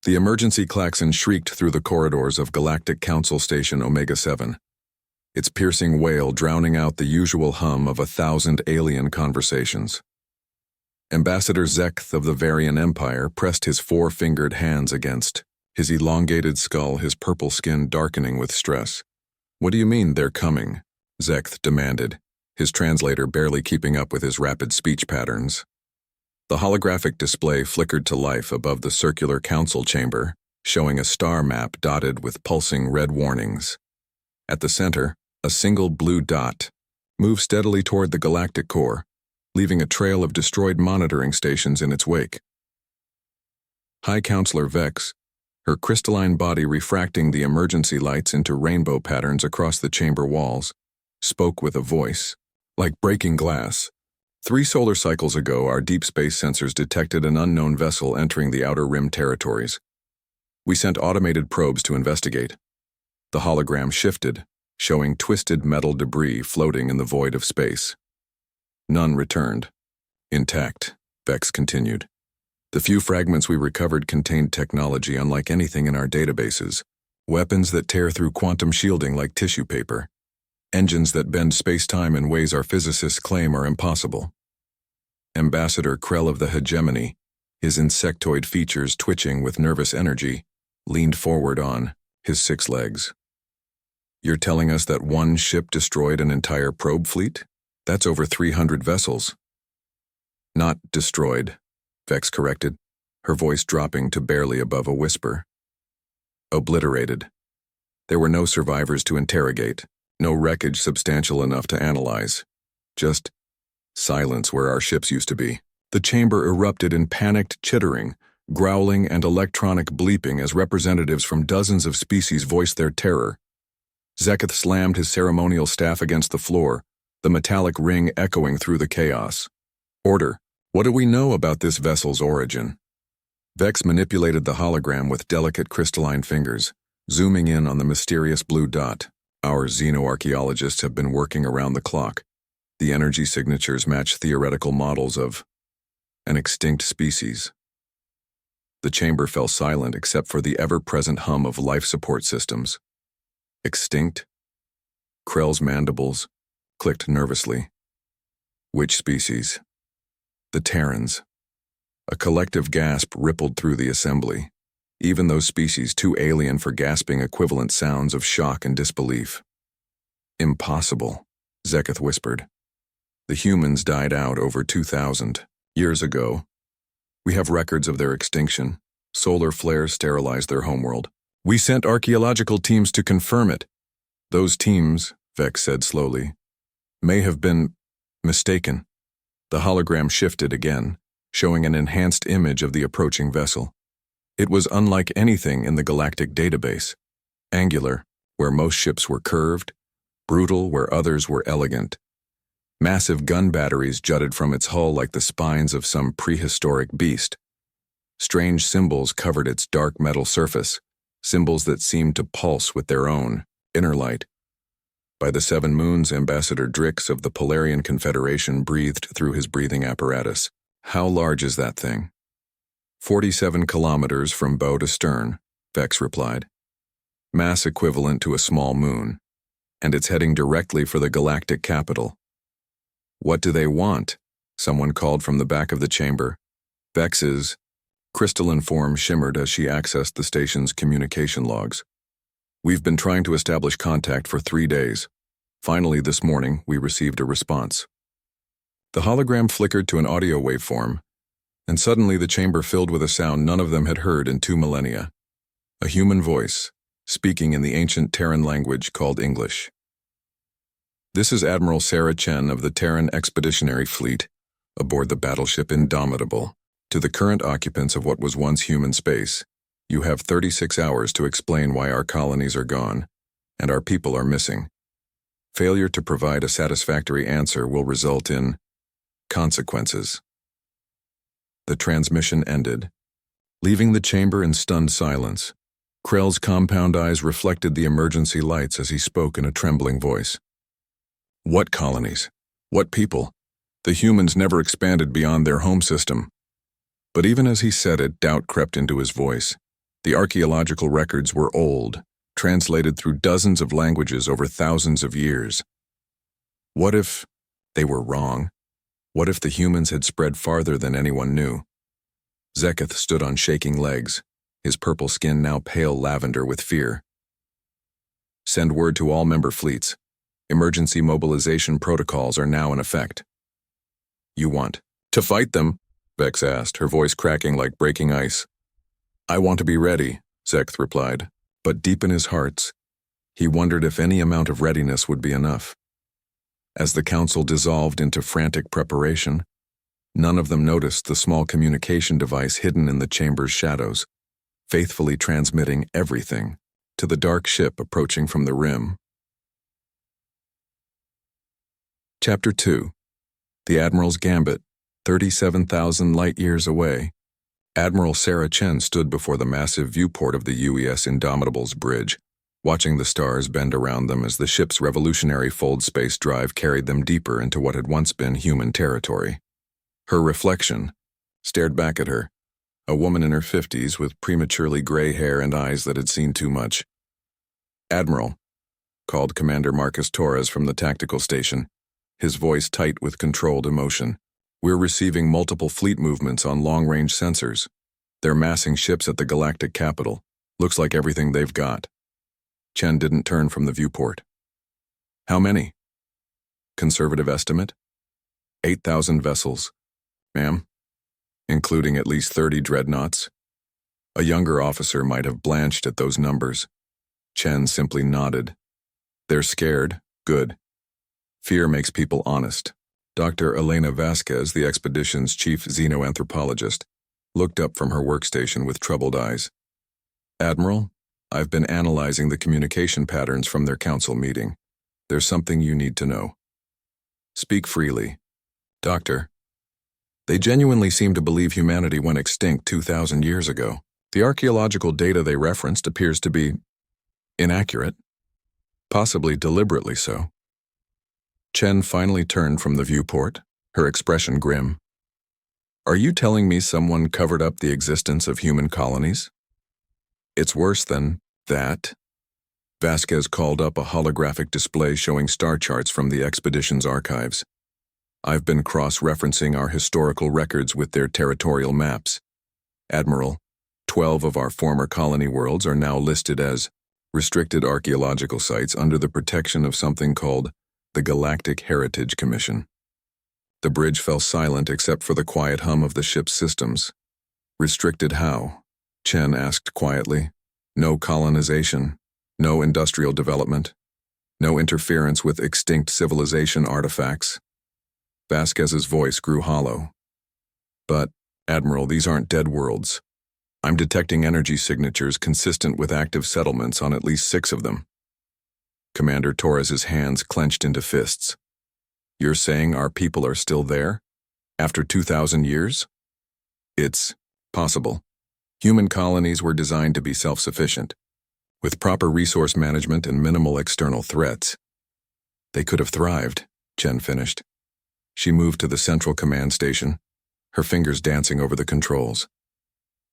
The emergency klaxon shrieked through the corridors of Galactic Council Station Omega-7, its piercing wail drowning out the usual hum of 1,000 alien conversations. Ambassador Zekth of the Varian Empire pressed his four-fingered hands against, his elongated skull, his purple skin darkening with stress. "What do you mean, they're coming?" Zekth demanded, his translator barely keeping up with his rapid speech patterns. The holographic display flickered to life above the circular council chamber, showing a star map dotted with pulsing red warnings. At the center, a single blue dot moved steadily toward the galactic core, leaving a trail of destroyed monitoring stations in its wake. High Counselor Vex, her crystalline body refracting the emergency lights into rainbow patterns across the chamber walls, spoke with a voice like breaking glass. 3 solar cycles ago, our deep space sensors detected an unknown vessel entering the Outer Rim territories. We sent automated probes to investigate. The hologram shifted, showing twisted metal debris floating in the void of space. None returned. Intact, Vex continued. The few fragments we recovered contained technology unlike anything in our databases. Weapons that tear through quantum shielding like tissue paper. Engines that bend space-time in ways our physicists claim are impossible. Ambassador Krell of the Hegemony, his insectoid features twitching with nervous energy, leaned forward on his 6 legs. "You're telling us that one ship destroyed an entire probe fleet? That's over 300 vessels." "Not destroyed," Vex corrected, her voice dropping to barely above a whisper. "Obliterated. There were no survivors to interrogate, no wreckage substantial enough to analyze. Just silence where our ships used to be." The chamber erupted in panicked chittering, growling, and electronic bleeping as representatives from dozens of species voiced their terror. Zeketh slammed his ceremonial staff against the floor, the metallic ring echoing through the chaos. "Order, what do we know about this vessel's origin?" Vex manipulated the hologram with delicate crystalline fingers, zooming in on the mysterious blue dot. "Our xenoarchaeologists have been working around the clock. The energy signatures match theoretical models of an extinct species." The chamber fell silent except for the ever-present hum of life support systems. "Extinct?" Krell's mandibles clicked nervously. "Which species?" "The Terrans." A collective gasp rippled through the assembly, even those species too alien for gasping equivalent sounds of shock and disbelief. "Impossible," Zeketh whispered. "The humans died out over 2,000 years ago. We have records of their extinction. Solar flares sterilized their homeworld. We sent archaeological teams to confirm it. Those teams," Vex said slowly, "may have been mistaken." The hologram shifted again, showing an enhanced image of the approaching vessel. It was unlike anything in the galactic database. Angular, where most ships were curved, brutal where others were elegant. Massive gun batteries jutted from its hull like the spines of some prehistoric beast. Strange symbols covered its dark metal surface, symbols that seemed to pulse with their own inner light. By the 7 moons, Ambassador Drix of the Polarian Confederation breathed through his breathing apparatus. "How large is that thing?" 47 kilometers from bow to stern, Vex replied. "Mass equivalent to a small moon. And it's heading directly for the galactic capital." "What do they want?" someone called from the back of the chamber. Vex's crystalline form shimmered as she accessed the station's communication logs. "We've been trying to establish contact for 3 days. Finally, this morning, we received a response." The hologram flickered to an audio waveform, and suddenly the chamber filled with a sound none of them had heard in 2 millennia. A human voice, speaking in the ancient Terran language called English. "This is Admiral Sarah Chen of the Terran Expeditionary Fleet, aboard the battleship Indomitable. To the current occupants of what was once human space, you have 36 hours to explain why our colonies are gone, and our people are missing. Failure to provide a satisfactory answer will result in consequences." The transmission ended, leaving the chamber in stunned silence. Krell's compound eyes reflected the emergency lights as he spoke in a trembling voice. "What colonies? What people? The humans never expanded beyond their home system." But even as he said it, doubt crept into his voice. The archaeological records were old, translated through dozens of languages over thousands of years. What if they were wrong? What if the humans had spread farther than anyone knew? Zeketh stood on shaking legs, his purple skin now pale lavender with fear. Send word to all member fleets. Emergency mobilization protocols are now in effect. You want to fight them? Vex asked, her voice cracking like breaking ice. I want to be ready, Zeketh replied, but deep in his heart, he wondered if any amount of readiness would be enough. As the council dissolved into frantic preparation, none of them noticed the small communication device hidden in the chamber's shadows, faithfully transmitting everything to the dark ship approaching from the rim. Chapter 2. The Admiral's Gambit, 37,000 light-years away. Admiral Sarah Chen stood before the massive viewport of the UES Indomitable's bridge, watching the stars bend around them as the ship's revolutionary fold space drive carried them deeper into what had once been human territory. Her reflection stared back at her, a woman in her 50s with prematurely gray hair and eyes that had seen too much. Admiral, called Commander Marcus Torres from the tactical station, his voice tight with controlled emotion. We're receiving multiple fleet movements on long-range sensors. They're massing ships at the galactic capital. Looks like everything they've got. Chen didn't turn from the viewport. How many? Conservative estimate? 8,000 vessels, ma'am, including at least 30 dreadnoughts. A younger officer might have blanched at those numbers. Chen simply nodded. They're scared. Good. Fear makes people honest. Dr. Elena Vasquez, the expedition's chief xenoanthropologist, looked up from her workstation with troubled eyes. Admiral, I've been analyzing the communication patterns from their council meeting. There's something you need to know. Speak freely. Doctor, they genuinely seem to believe humanity went extinct 2,000 years ago. The archaeological data they referenced appears to be inaccurate, possibly deliberately so. Chen finally turned from the viewport, her expression grim. Are you telling me someone covered up the existence of human colonies? It's worse than that. Vasquez called up a holographic display showing star charts from the expedition's archives. I've been cross-referencing our historical records with their territorial maps. Admiral, 12 of our former colony worlds are now listed as restricted archaeological sites under the protection of something called the Galactic Heritage Commission. The bridge fell silent except for the quiet hum of the ship's systems. Restricted how? Chen asked quietly. No colonization, no industrial development, no interference with extinct civilization artifacts. Vasquez's voice grew hollow. But, Admiral, these aren't dead worlds. I'm detecting energy signatures consistent with active settlements on at least 6 of them. Commander Torres's hands clenched into fists. You're saying our people are still there? After 2,000 years? It's possible. Human colonies were designed to be self-sufficient, with proper resource management and minimal external threats. They could have thrived, Chen finished. She moved to the central command station, her fingers dancing over the controls.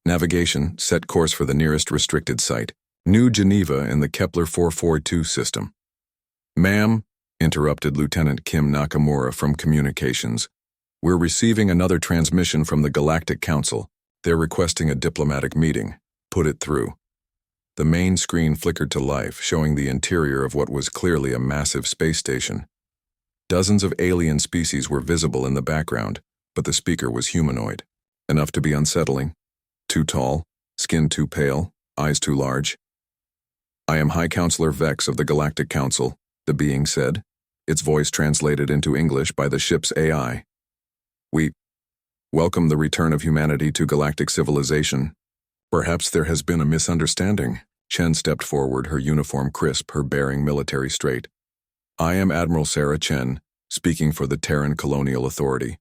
Navigation, set course for the nearest restricted site, New Geneva in the Kepler 442 system. Ma'am, interrupted Lieutenant Kim Nakamura from communications. We're receiving another transmission from the Galactic Council. They're requesting a diplomatic meeting. Put it through. The main screen flickered to life, showing the interior of what was clearly a massive space station. Dozens of alien species were visible in the background, but the speaker was humanoid. Enough to be unsettling. Too tall, skin too pale, eyes too large. I am High Counselor Vex of the Galactic Council, the being said, its voice translated into English by the ship's AI. We welcome the return of humanity to galactic civilization. Perhaps there has been a misunderstanding. Chen stepped forward, her uniform crisp, her bearing military straight. I am Admiral Sarah Chen, speaking for the Terran Colonial Authority.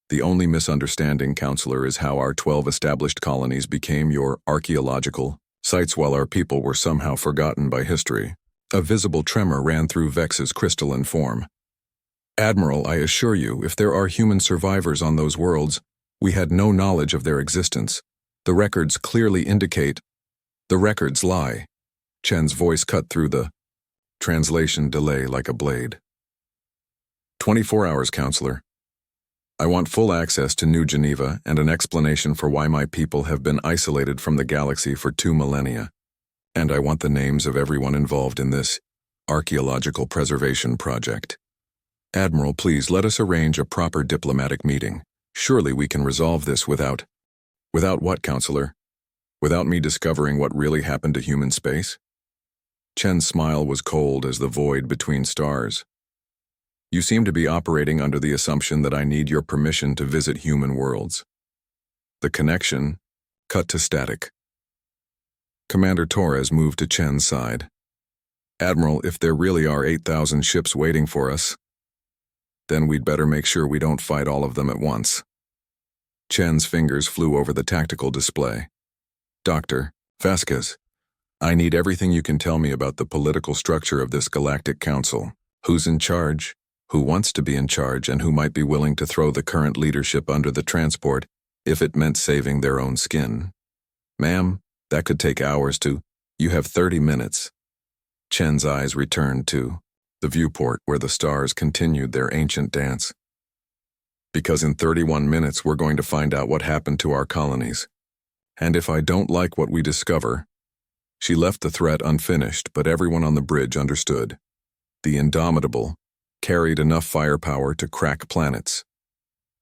The only misunderstanding, Counselor, is how our 12 established colonies became your archaeological sites while our people were somehow forgotten by history. A visible tremor ran through Vex's crystalline form. Admiral, I assure you, if there are human survivors on those worlds, we had no knowledge of their existence. The records clearly indicate. The records lie. Chen's voice cut through the translation delay like a blade. 24 hours, counselor. I want full access to New Geneva and an explanation for why my people have been isolated from the galaxy for 2 millennia. And I want the names of everyone involved in this archaeological preservation project. Admiral, please let us arrange a proper diplomatic meeting. Surely we can resolve this without... Without what, counselor? Without me discovering what really happened to human space? Chen's smile was cold as the void between stars. You seem to be operating under the assumption that I need your permission to visit human worlds. The connection cut to static. Commander Torres moved to Chen's side. Admiral, if there really are 8,000 ships waiting for us, then we'd better make sure we don't fight all of them at once. Chen's fingers flew over the tactical display. Dr. Vasquez, I need everything you can tell me about the political structure of this galactic council. Who's in charge, who wants to be in charge, and who might be willing to throw the current leadership under the transport if it meant saving their own skin. Ma'am, that could take hours to... You have 30 minutes. Chen's eyes returned to the viewport where the stars continued their ancient dance. Because in 31 minutes we're going to find out what happened to our colonies. And if I don't like what we discover... She left the threat unfinished, but everyone on the bridge understood. The Indomitable carried enough firepower to crack planets,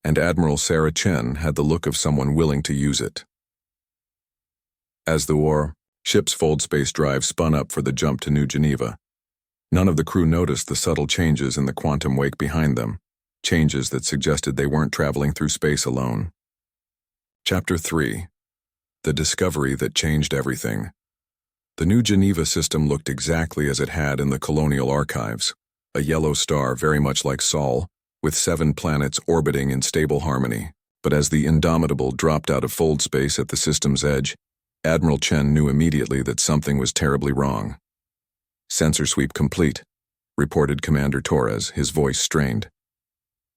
and Admiral Sarah Chen had the look of someone willing to use it. As the ship's fold space drive spun up for the jump to New Geneva, none of the crew noticed the subtle changes in the quantum wake behind them, changes that suggested they weren't traveling through space alone. Chapter 3. The Discovery That Changed Everything. The New Geneva system looked exactly as it had in the colonial archives, a yellow star very much like Sol, with 7 planets orbiting in stable harmony. But as the Indomitable dropped out of fold space at the system's edge, Admiral Chen knew immediately that something was terribly wrong. Sensor sweep complete, reported Commander Torres, his voice strained.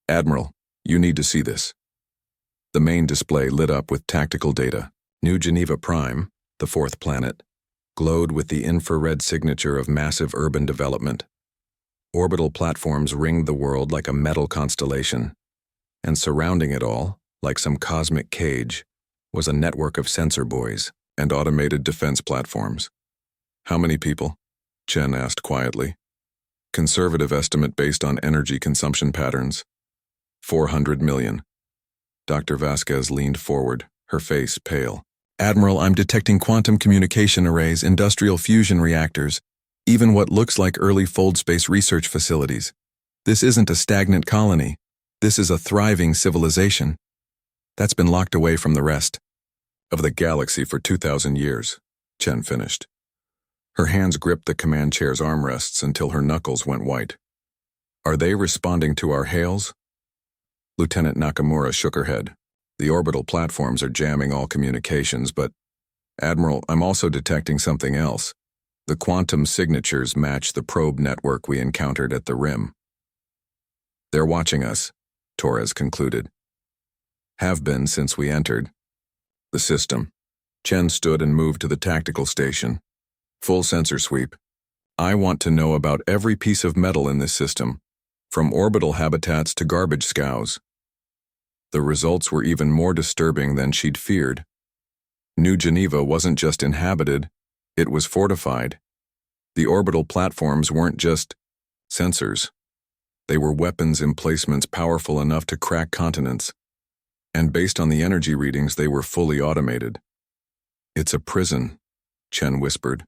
Admiral, you need to see this. The main display lit up with tactical data. New Geneva Prime, the 4th planet, glowed with the infrared signature of massive urban development. Orbital platforms ringed the world like a metal constellation, and surrounding it all, like some cosmic cage, was a network of sensor buoys and automated defense platforms. How many people? Chen asked quietly. Conservative estimate based on energy consumption patterns. 400 million. Dr. Vasquez leaned forward, her face pale. Admiral, I'm detecting quantum communication arrays, industrial fusion reactors, even what looks like early fold space research facilities. This isn't a stagnant colony. This is a thriving civilization that's been locked away from the rest of the galaxy for 2,000 years, Chen finished. Her hands gripped the command chair's armrests until her knuckles went white. Are they responding to our hails? Lieutenant Nakamura shook her head. The orbital platforms are jamming all communications, but, Admiral, I'm also detecting something else. The quantum signatures match the probe network we encountered at the rim. They're watching us, Torres concluded. Have been since we entered the system. Chen stood and moved to the tactical station. Full sensor sweep. I want to know about every piece of metal in this system, from orbital habitats to garbage scows. The results were even more disturbing than she'd feared. New Geneva wasn't just inhabited, it was fortified. The orbital platforms weren't just sensors. They were weapons emplacements powerful enough to crack continents. And based on the energy readings, they were fully automated. It's a prison, Chen whispered.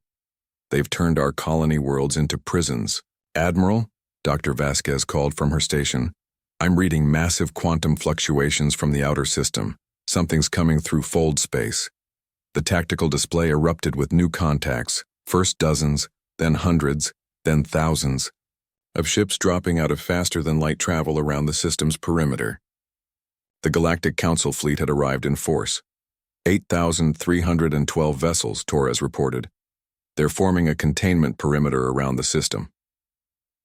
They've turned our colony worlds into prisons. Admiral, Dr. Vasquez called from her station. I'm reading massive quantum fluctuations from the outer system. Something's coming through fold space. The tactical display erupted with new contacts, first dozens, then hundreds, then thousands, of ships dropping out of faster-than-light travel around the system's perimeter. The Galactic Council fleet had arrived in force. 8,312 vessels, Torres reported. They're forming a containment perimeter around the system.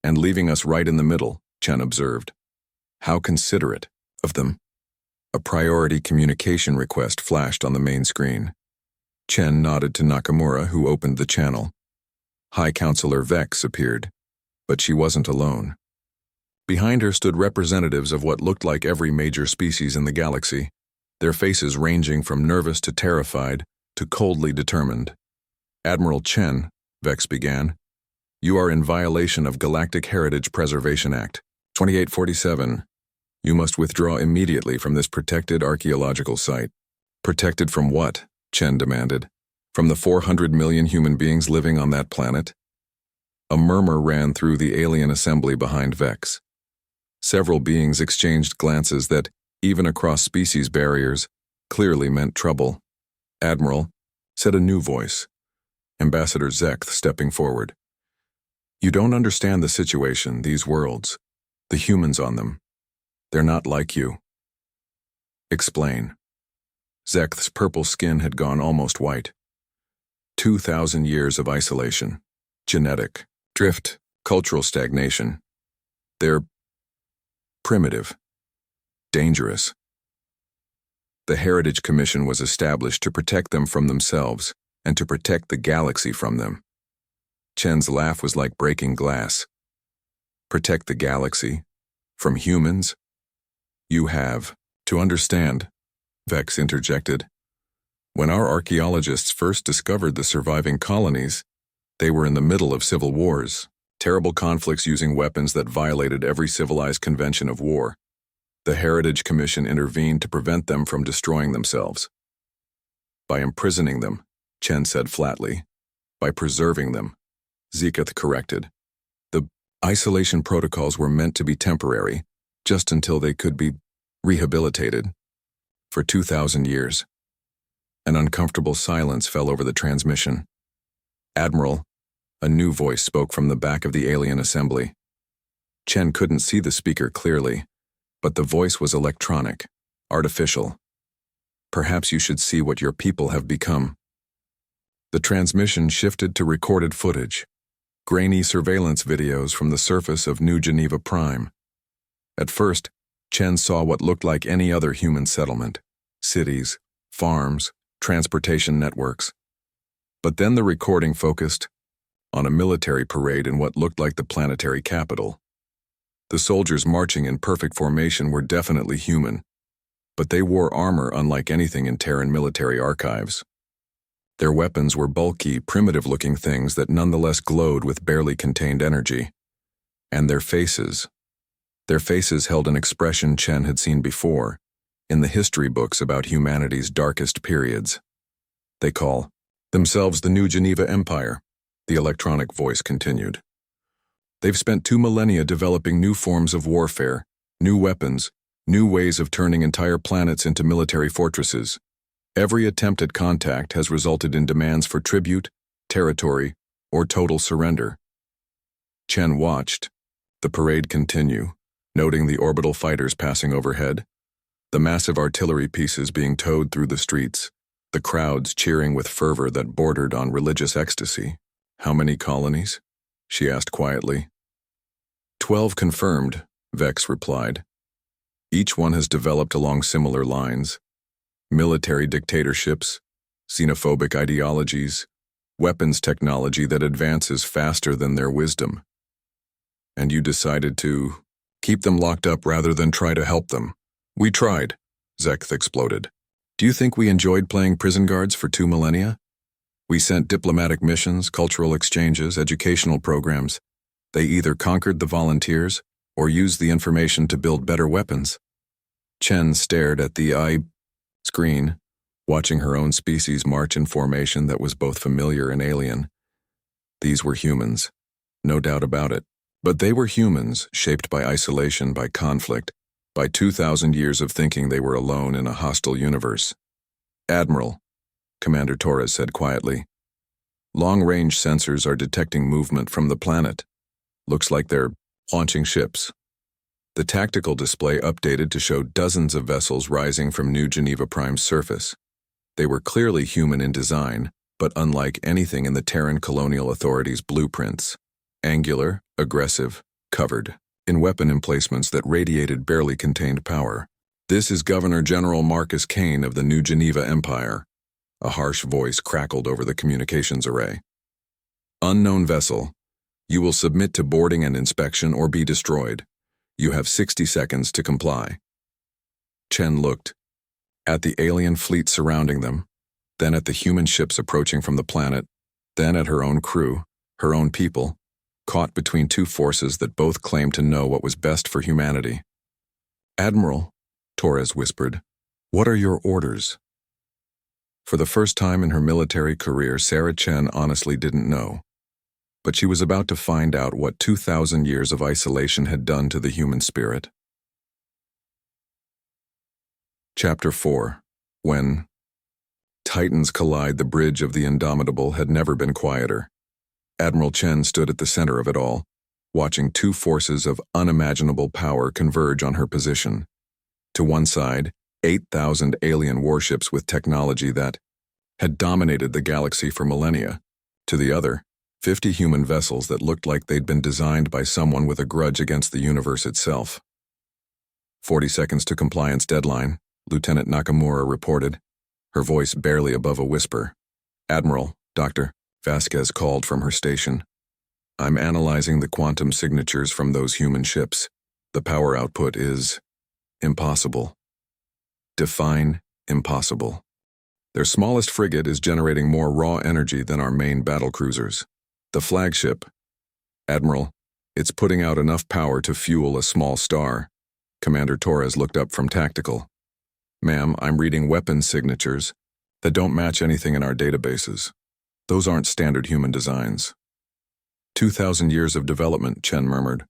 And leaving us right in the middle, Chen observed. How considerate of them. A priority communication request flashed on the main screen. Chen nodded to Nakamura, who opened the channel. High Counselor Vex appeared, but she wasn't alone. Behind her stood representatives of what looked like every major species in the galaxy, their faces ranging from nervous to terrified to coldly determined. "Admiral Chen," Vex began, "you are in violation of Galactic Heritage Preservation Act 2847. You must withdraw immediately from this protected archaeological site." "Protected from what?" Chen demanded. "From the 400 million human beings living on that planet?" A murmur ran through the alien assembly behind Vex. Several beings exchanged glances that, even across species barriers, clearly meant trouble. "Admiral," said a new voice, Ambassador Zekth stepping forward. "You don't understand the situation, these worlds, the humans on them. They're not like you." "Explain." Zekth's purple skin had gone almost white. 2,000 years of isolation, genetic drift, cultural stagnation. They're primitive, dangerous. The Heritage Commission was established to protect them from themselves and to protect the galaxy from them. Chen's laugh was like breaking glass. "Protect the galaxy? From humans? You have to understand," Vex interjected. "When our archaeologists first discovered the surviving colonies, they were in the middle of civil wars, terrible conflicts using weapons that violated every civilized convention of war. The Heritage Commission intervened to prevent them from destroying themselves. By imprisoning them," Chen said flatly. "By preserving them," Zeketh corrected. "The isolation protocols were meant to be temporary, just until they could be rehabilitated. For 2,000 years. An uncomfortable silence fell over the transmission. "Admiral," a new voice spoke from the back of the alien assembly. Chen couldn't see the speaker clearly, but the voice was electronic, artificial. "Perhaps you should see what your people have become." The transmission shifted to recorded footage, grainy surveillance videos from the surface of New Geneva Prime. At first, Chen saw what looked like any other human settlement, cities, farms, transportation networks. But then the recording focused on a military parade in what looked like the planetary capital. The soldiers marching in perfect formation were definitely human, but they wore armor unlike anything in Terran military archives. Their weapons were bulky, primitive-looking things that nonetheless glowed with barely contained energy. And their faces held an expression Chen had seen before, in the history books about humanity's darkest periods. "They call themselves the New Geneva Empire," the electronic voice continued. "They've spent 2 millennia developing new forms of warfare, new weapons, new ways of turning entire planets into military fortresses. Every attempt at contact has resulted in demands for tribute, territory, or total surrender." Chen watched the parade continue, noting the orbital fighters passing overhead, the massive artillery pieces being towed through the streets, the crowds cheering with fervor that bordered on religious ecstasy. "How many colonies?" she asked quietly. 12 confirmed, Vex replied. "Each one has developed along similar lines. Military dictatorships, xenophobic ideologies, weapons technology that advances faster than their wisdom. And you decided to keep them locked up rather than try to help them." "We tried," Zekth exploded. "Do you think we enjoyed playing prison guards for 2 millennia? We sent diplomatic missions, cultural exchanges, educational programs. They either conquered the volunteers or used the information to build better weapons." Chen stared at the screen, watching her own species march in formation that was both familiar and alien. These were humans, no doubt about it. But they were humans, shaped by isolation, by conflict, by 2,000 years of thinking they were alone in a hostile universe. "Admiral," Commander Torres said quietly, "long-range sensors are detecting movement from the planet. Looks like they're launching ships." The tactical display updated to show dozens of vessels rising from New Geneva Prime's surface. They were clearly human in design, but unlike anything in the Terran Colonial Authority's blueprints. Angular, aggressive, covered, in weapon emplacements that radiated barely contained power. "This is Governor General Marcus Kane of the New Geneva Empire," A harsh voice crackled over the communications array. Unknown vessel. You will submit to boarding and inspection or be destroyed. You have 60 seconds to comply. Chen looked at the alien fleet surrounding them, then at the human ships approaching from the planet, then at her own crew, her own people, caught between two forces that both claimed to know what was best for humanity. "Admiral," Torres whispered, "what are your orders?" For the first time in her military career, Sarah Chen honestly didn't know. But she was about to find out what 2,000 years of isolation had done to the human spirit. Chapter 4. When Titans collide, the bridge of the Indomitable had never been quieter. Admiral Chen stood at the center of it all, watching two forces of unimaginable power converge on her position. To one side, 8,000 alien warships with technology that had dominated the galaxy for millennia. To the other, 50 human vessels that looked like they'd been designed by someone with a grudge against the universe itself. 40 seconds to compliance deadline, Lieutenant Nakamura reported, her voice barely above a whisper. "Admiral, Dr. Vasquez called from her station. I'm analyzing the quantum signatures from those human ships. The power output is impossible. Define impossible. Their smallest frigate is generating more raw energy than our main battlecruisers. The flagship, Admiral, it's putting out enough power to fuel a small star." Commander Torres looked up from tactical. "Ma'am, I'm reading weapons signatures that don't match anything in our databases. Those aren't standard human designs." 2,000 years of development, Chen murmured.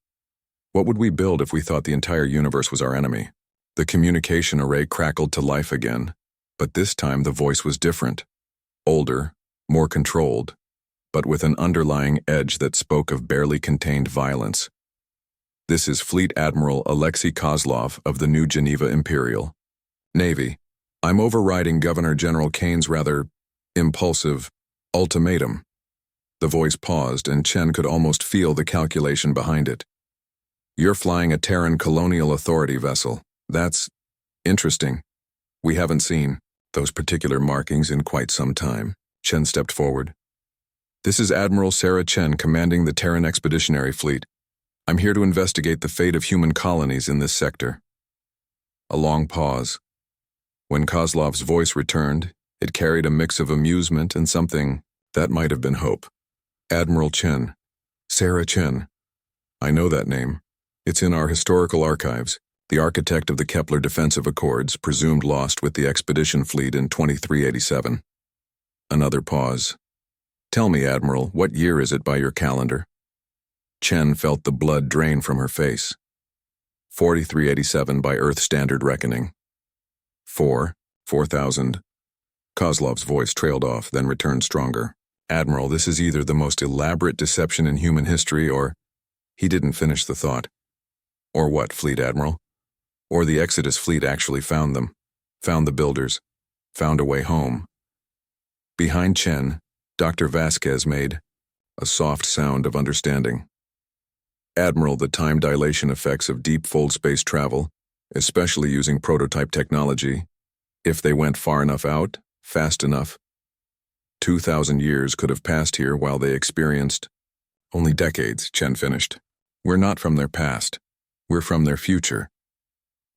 "What would we build if we thought the entire universe was our enemy?" The communication array crackled to life again, but this time the voice was different. Older, more controlled, but with an underlying edge that spoke of barely contained violence. "This is Fleet Admiral Alexei Kozlov of the New Geneva Imperial Navy. I'm overriding Governor General Kane's rather impulsive ultimatum." The voice paused, and Chen could almost feel the calculation behind it. "You're flying a Terran Colonial Authority vessel. That's interesting. We haven't seen those particular markings in quite some time." Chen stepped forward. "This is Admiral Sarah Chen commanding the Terran Expeditionary Fleet. I'm here to investigate the fate of human colonies in this sector." A long pause. When Kozlov's voice returned, it carried a mix of amusement and something that might have been hope. "Admiral Chen. Sarah Chen. I know that name. It's in our historical archives. The architect of the Kepler Defensive Accords, presumed lost with the expedition fleet in 2387. Another pause. "Tell me, Admiral, what year is it by your calendar?" Chen felt the blood drain from her face. 4387 by Earth Standard Reckoning. 4,000. Kozlov's voice trailed off, then returned stronger. "Admiral, this is either the most elaborate deception in human history or—" He didn't finish the thought. "Or what, Fleet Admiral? Or the Exodus fleet actually found them, found the builders, found a way home." Behind Chen, Dr. Vasquez made a soft sound of understanding. "Admiral, the time dilation effects of deep fold space travel, especially using prototype technology, if they went far enough out, fast enough, 2,000 years could have passed here while they experienced—" "Only decades," Chen finished. "We're not from their past. We're from their future."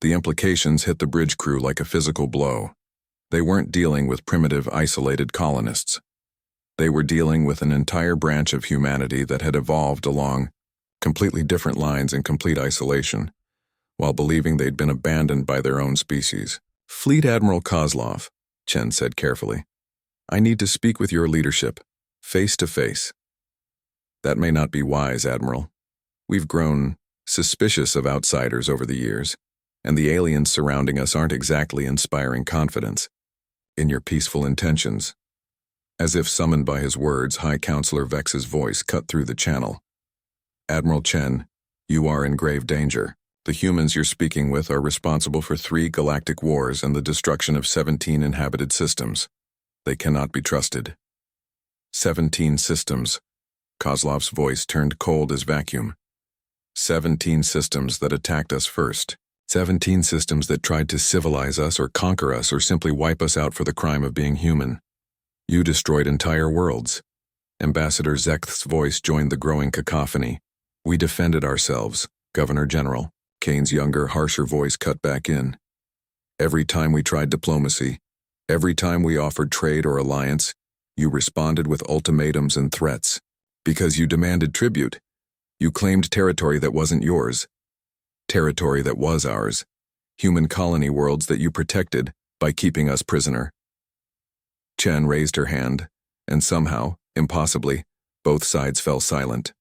The implications hit the bridge crew like a physical blow. They weren't dealing with primitive, isolated colonists. They were dealing with an entire branch of humanity that had evolved along completely different lines in complete isolation, while believing they'd been abandoned by their own species. "Fleet Admiral Kozlov," Chen said carefully, "I need to speak with your leadership, face to face." "That may not be wise, Admiral. We've grown suspicious of outsiders over the years, and the aliens surrounding us aren't exactly inspiring confidence in your peaceful intentions." As if summoned by his words, High Counselor Vex's voice cut through the channel. "Admiral Chen, you are in grave danger. The humans you're speaking with are responsible for 3 galactic wars and the destruction of 17 inhabited systems. They cannot be trusted." 17 systems. Kozlov's voice turned cold as vacuum. 17 systems that attacked us first. 17 systems that tried to civilize us or conquer us or simply wipe us out for the crime of being human. You destroyed entire worlds. Ambassador Zekth's voice joined the growing cacophony. We defended ourselves, Governor General. Kane's younger, harsher voice cut back in. Every time we tried diplomacy, every time we offered trade or alliance, you responded with ultimatums and threats. Because you demanded tribute. You claimed territory that wasn't yours. Territory that was ours. Human colony worlds that you protected by keeping us prisoner. Chen raised her hand, and somehow, impossibly, both sides fell silent.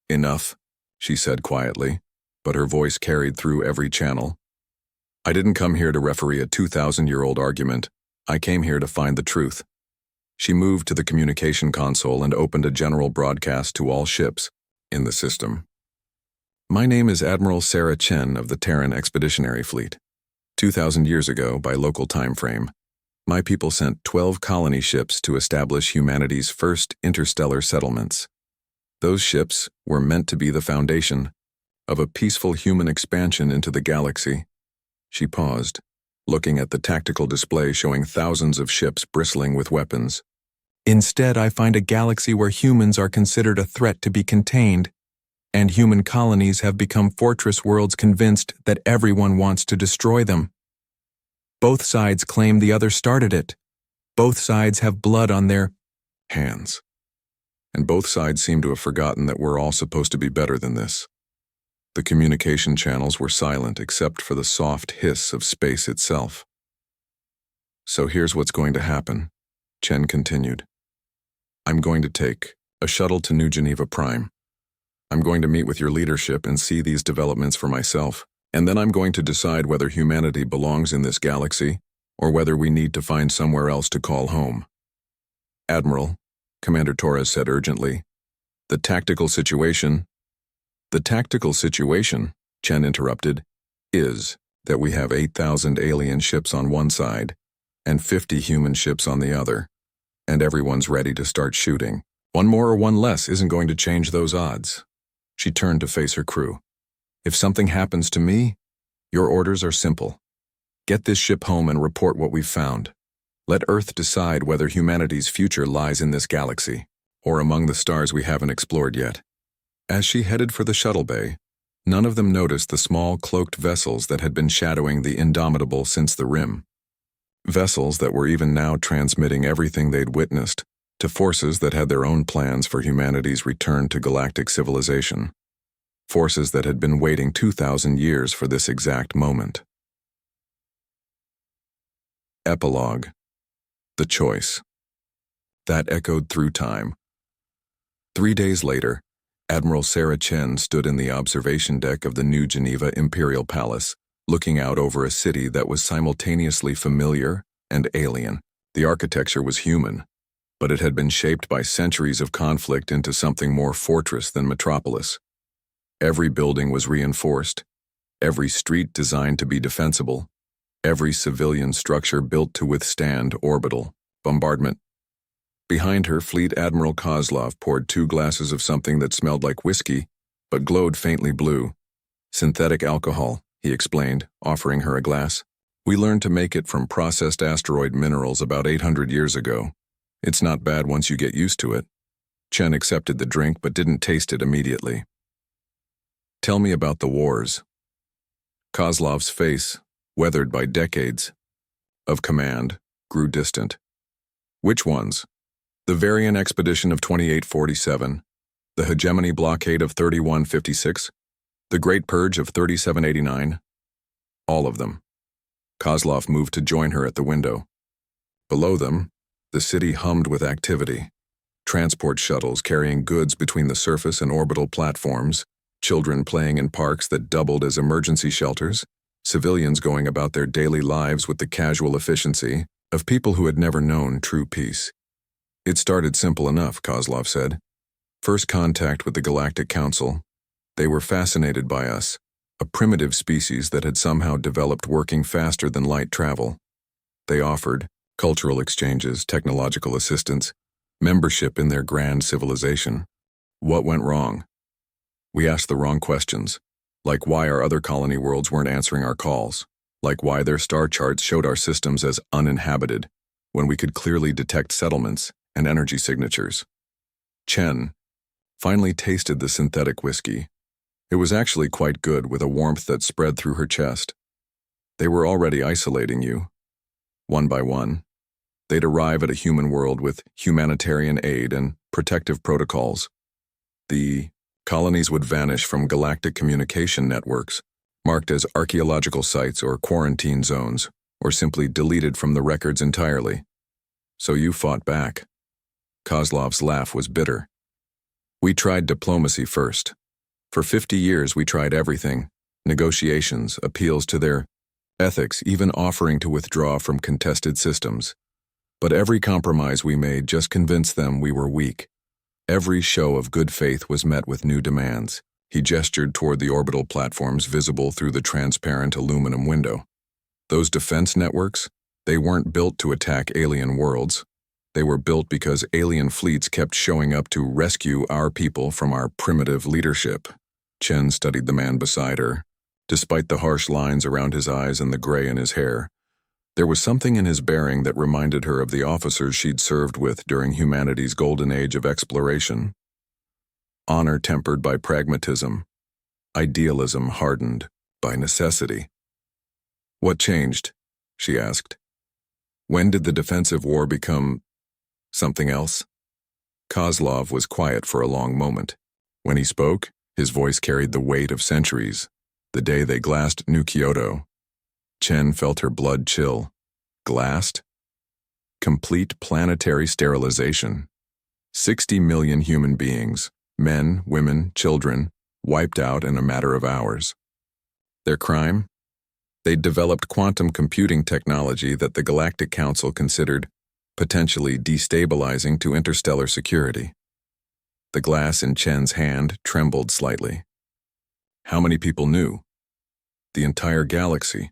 Enough, she said quietly, but her voice carried through every channel. I didn't come here to referee a 2,000-year-old argument. I came here to find the truth. She moved to the communication console and opened a general broadcast to all ships in the system. My name is Admiral Sarah Chen of the Terran Expeditionary Fleet. 2,000 years ago, by local time frame, my people sent 12 colony ships to establish humanity's first interstellar settlements. Those ships were meant to be the foundation of a peaceful human expansion into the galaxy. She paused, looking at the tactical display showing thousands of ships bristling with weapons. Instead, I find a galaxy where humans are considered a threat to be contained, and human colonies have become fortress worlds convinced that everyone wants to destroy them. Both sides claim the other started it. Both sides have blood on their hands. And both sides seem to have forgotten that we're all supposed to be better than this. The communication channels were silent except for the soft hiss of space itself. So here's what's going to happen, Chen continued. I'm going to take a shuttle to New Geneva Prime. I'm going to meet with your leadership and see these developments for myself, and then I'm going to decide whether humanity belongs in this galaxy or whether we need to find somewhere else to call home. Admiral, Commander Torres said urgently, the tactical situation, Chen interrupted, is that we have 8,000 alien ships on one side and 50 human ships on the other, and everyone's ready to start shooting. One more or one less isn't going to change those odds. She turned to face her crew. If something happens to me, your orders are simple. Get this ship home and report what we've found. Let Earth decide whether humanity's future lies in this galaxy, or among the stars we haven't explored yet. As she headed for the shuttle bay, none of them noticed the small cloaked vessels that had been shadowing the Indomitable since the Rim. Vessels that were even now transmitting everything they'd witnessed to forces that had their own plans for humanity's return to galactic civilization. Forces that had been waiting 2,000 years for this exact moment. Epilogue. The choice. That echoed through time. 3 days later, Admiral Sarah Chen stood in the observation deck of the New Geneva Imperial Palace, looking out over a city that was simultaneously familiar and alien. The architecture was human, but it had been shaped by centuries of conflict into something more fortress than metropolis. Every building was reinforced, every street designed to be defensible, every civilian structure built to withstand orbital bombardment. Behind her, Fleet Admiral Kozlov poured 2 glasses of something that smelled like whiskey, but glowed faintly blue. Synthetic alcohol, he explained, offering her a glass. We learned to make it from processed asteroid minerals about 800 years ago. It's not bad once you get used to it. Chen accepted the drink but didn't taste it immediately. Tell me about the wars. Kozlov's face, weathered by decades of command, grew distant. Which ones? The Varian expedition of 2847, the hegemony blockade of 3156, the Great Purge of 3789. All of them. Kozlov moved to join her at the window. Below them, the city hummed with activity. Transport shuttles carrying goods between the surface and orbital platforms, children playing in parks that doubled as emergency shelters, civilians going about their daily lives with the casual efficiency of people who had never known true peace. It started simple enough, Kozlov said. First contact with the Galactic Council. They were fascinated by us, a primitive species that had somehow developed working faster than light travel. They offered cultural exchanges, technological assistance, membership in their grand civilization. What went wrong? We asked the wrong questions, like why our other colony worlds weren't answering our calls, like why their star charts showed our systems as uninhabited. when we could clearly detect settlements and energy signatures. Chen finally tasted the synthetic whiskey. It was actually quite good, with a warmth that spread through her chest. They were already isolating you. One by one, they'd arrive at a human world with humanitarian aid and protective protocols. The colonies would vanish from galactic communication networks, marked as archaeological sites or quarantine zones, or simply deleted from the records entirely. So you fought back. Kozlov's laugh was bitter. We tried diplomacy first. For 50 years we tried everything: negotiations, appeals to their ethics, even offering to withdraw from contested systems. But every compromise we made just convinced them we were weak. Every show of good faith was met with new demands. He gestured toward the orbital platforms visible through the transparent aluminum window. Those defense networks, they weren't built to attack alien worlds. They were built because alien fleets kept showing up to rescue our people from our primitive leadership. Chen studied the man beside her. Despite the harsh lines around his eyes and the gray in his hair, there was something in his bearing that reminded her of the officers she'd served with during humanity's golden age of exploration. Honor tempered by pragmatism, idealism hardened by necessity. "What changed?" she asked. "When did the defensive war become something else?" Kozlov was quiet for a long moment. When he spoke, his voice carried the weight of centuries. The day they glassed New Kyoto. Chen felt her blood chill. Glassed? Complete planetary sterilization. 60 million human beings, men, women, children, wiped out in a matter of hours. Their crime? They'd developed quantum computing technology that the Galactic Council considered potentially destabilizing to interstellar security. The glass in Chen's hand trembled slightly. How many people knew? The entire galaxy.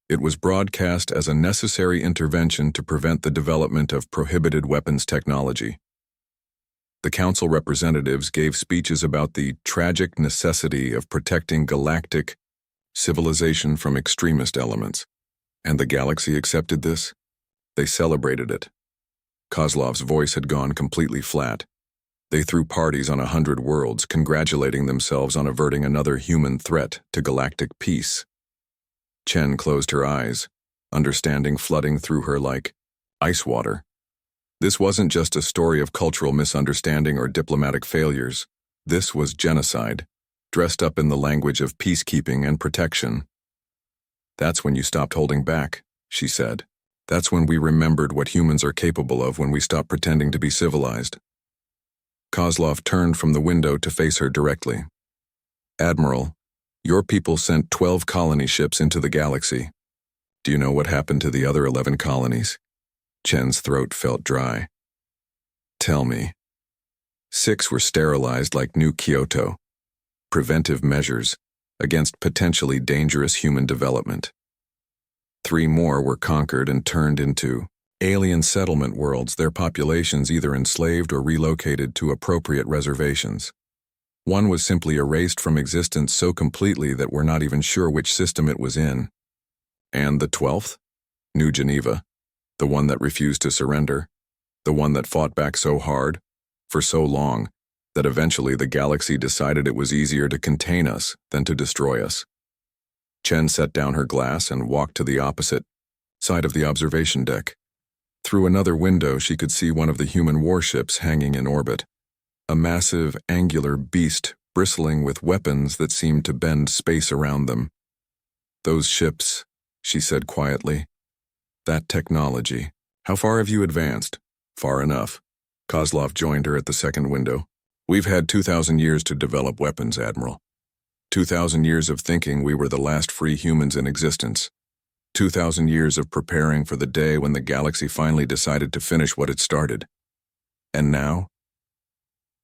It was broadcast as a necessary intervention to prevent the development of prohibited weapons technology. The council representatives gave speeches about the tragic necessity of protecting galactic civilization from extremist elements. And the galaxy accepted this? They celebrated it. Kozlov's voice had gone completely flat. They threw parties on 100 worlds, congratulating themselves on averting another human threat to galactic peace. Chen closed her eyes, understanding flooding through her like ice water. This wasn't just a story of cultural misunderstanding or diplomatic failures. This was genocide, dressed up in the language of peacekeeping and protection. "That's when you stopped holding back," she said. "That's when we remembered what humans are capable of when we stop pretending to be civilized." Kozlov turned from the window to face her directly. "Admiral, your people sent 12 colony ships into the galaxy. Do you know what happened to the other 11 colonies?" Chen's throat felt dry. "Tell me." 6 were sterilized like New Kyoto. Preventive measures against potentially dangerous human development. 3 more were conquered and turned into alien settlement worlds, their populations either enslaved or relocated to appropriate reservations. 1 was simply erased from existence so completely that we're not even sure which system it was in. And the 12th? New Geneva. The one that refused to surrender. The one that fought back so hard, for so long, that eventually the galaxy decided it was easier to contain us than to destroy us. Chen set down her glass and walked to the opposite side of the observation deck. Through another window she could see one of the human warships hanging in orbit. A massive, angular beast bristling with weapons that seemed to bend space around them. "Those ships," she said quietly. "That technology. How far have you advanced?" "Far enough." Kozlov joined her at the second window. "We've had 2,000 years to develop weapons, Admiral. 2,000 years of thinking we were the last free humans in existence. 2,000 years of preparing for the day when the galaxy finally decided to finish what it started. And now?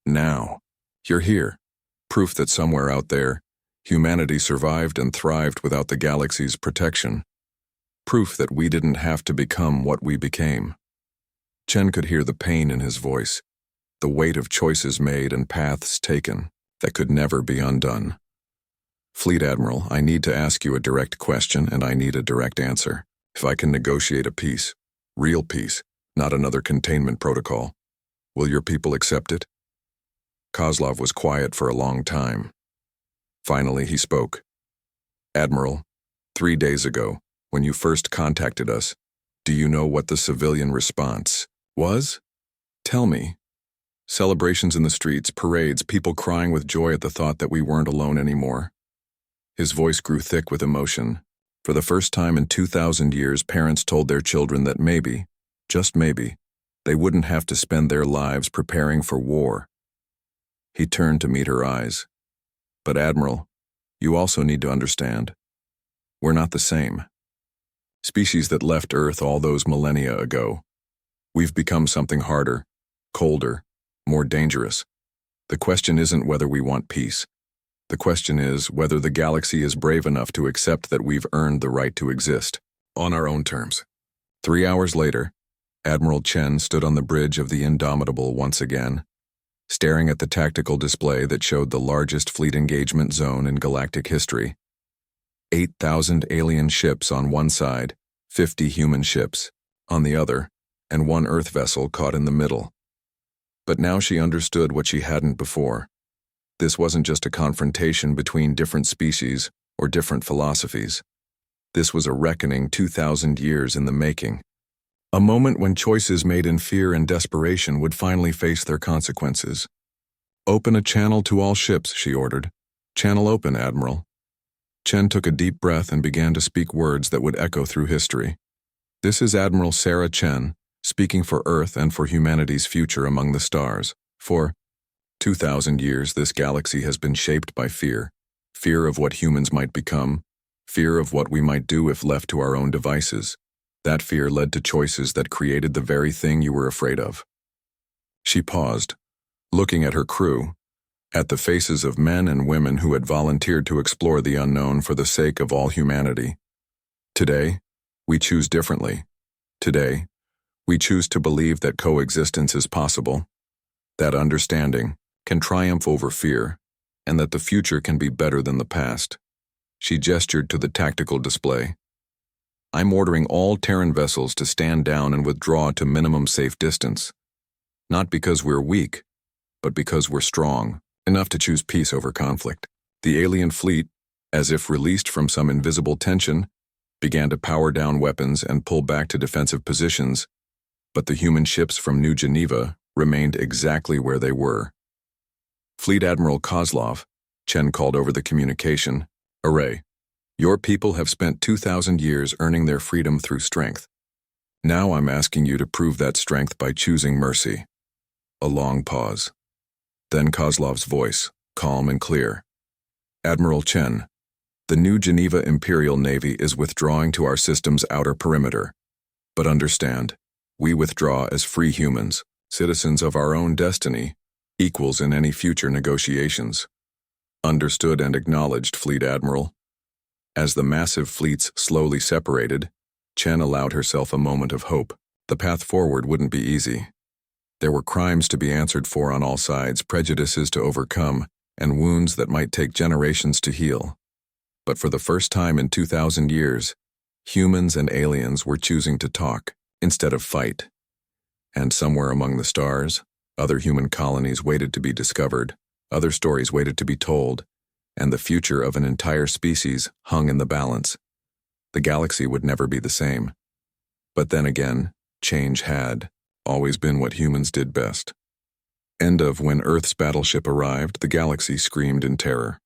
Now, you're here. Proof that somewhere out there, humanity survived and thrived without the galaxy's protection. Proof that we didn't have to become what we became." Chen could hear the pain in his voice, the weight of choices made and paths taken that could never be undone. "Fleet Admiral, I need to ask you a direct question and I need a direct answer. If I can negotiate a peace, Real peace, not another containment protocol. Will your people accept it? Kozlov was quiet for a long time. Finally, he spoke. Admiral, 3 days ago, when you first contacted us, do you know what the civilian response was? Tell me. Celebrations in the streets, parades, people crying with joy at the thought that we weren't alone anymore. His voice grew thick with emotion. For the first time in 2,000 years, parents told their children that maybe, just maybe, they wouldn't have to spend their lives preparing for war. He turned to meet her eyes. But Admiral, you also need to understand. We're not the same. Species that left Earth all those millennia ago. We've become something harder, colder, more dangerous. The question isn't whether we want peace. The question is whether the galaxy is brave enough to accept that we've earned the right to exist, on our own terms. 3 hours later, Admiral Chen stood on the bridge of the Indomitable once again, staring at the tactical display that showed the largest fleet engagement zone in galactic history. 8,000 alien ships on one side, 50 human ships on the other, and one Earth vessel caught in the middle. But now she understood what she hadn't before. This wasn't just a confrontation between different species or different philosophies. This was a reckoning 2,000 years in the making. A moment when choices made in fear and desperation would finally face their consequences. Open a channel to all ships, she ordered. Channel open, Admiral. Chen took a deep breath and began to speak words that would echo through history. This is Admiral Sarah Chen, speaking for Earth and for humanity's future among the stars. For 2,000 years, this galaxy has been shaped by fear. Fear of what humans might become. Fear of what we might do if left to our own devices. That fear led to choices that created the very thing you were afraid of. She paused, looking at her crew, at the faces of men and women who had volunteered to explore the unknown for the sake of all humanity. Today, we choose differently. Today, we choose to believe that coexistence is possible, that understanding can triumph over fear, and that the future can be better than the past. She gestured to the tactical display. I'm ordering all Terran vessels to stand down and withdraw to minimum safe distance. Not because we're weak, but because we're strong, enough to choose peace over conflict. The alien fleet, as if released from some invisible tension, began to power down weapons and pull back to defensive positions, but the human ships from New Geneva remained exactly where they were. Fleet Admiral Kozlov, Chen called over the communication, Array, your people have spent 2,000 years earning their freedom through strength. Now I'm asking you to prove that strength by choosing mercy. A long pause. Then Kozlov's voice, calm and clear. Admiral Chen, the New Geneva Imperial Navy is withdrawing to our system's outer perimeter. But understand, we withdraw as free humans, citizens of our own destiny, equals in any future negotiations. Understood and acknowledged, Fleet Admiral. As the massive fleets slowly separated, Chen allowed herself a moment of hope. The path forward wouldn't be easy. There were crimes to be answered for on all sides, prejudices to overcome, and wounds that might take generations to heal. But for the first time in 2,000 years, humans and aliens were choosing to talk instead of fight. And somewhere among the stars, other human colonies waited to be discovered, other stories waited to be told, and the future of an entire species hung in the balance. The galaxy would never be the same. But then again, change had always been what humans did best. End of When Earth's battleship arrived, the galaxy screamed in terror.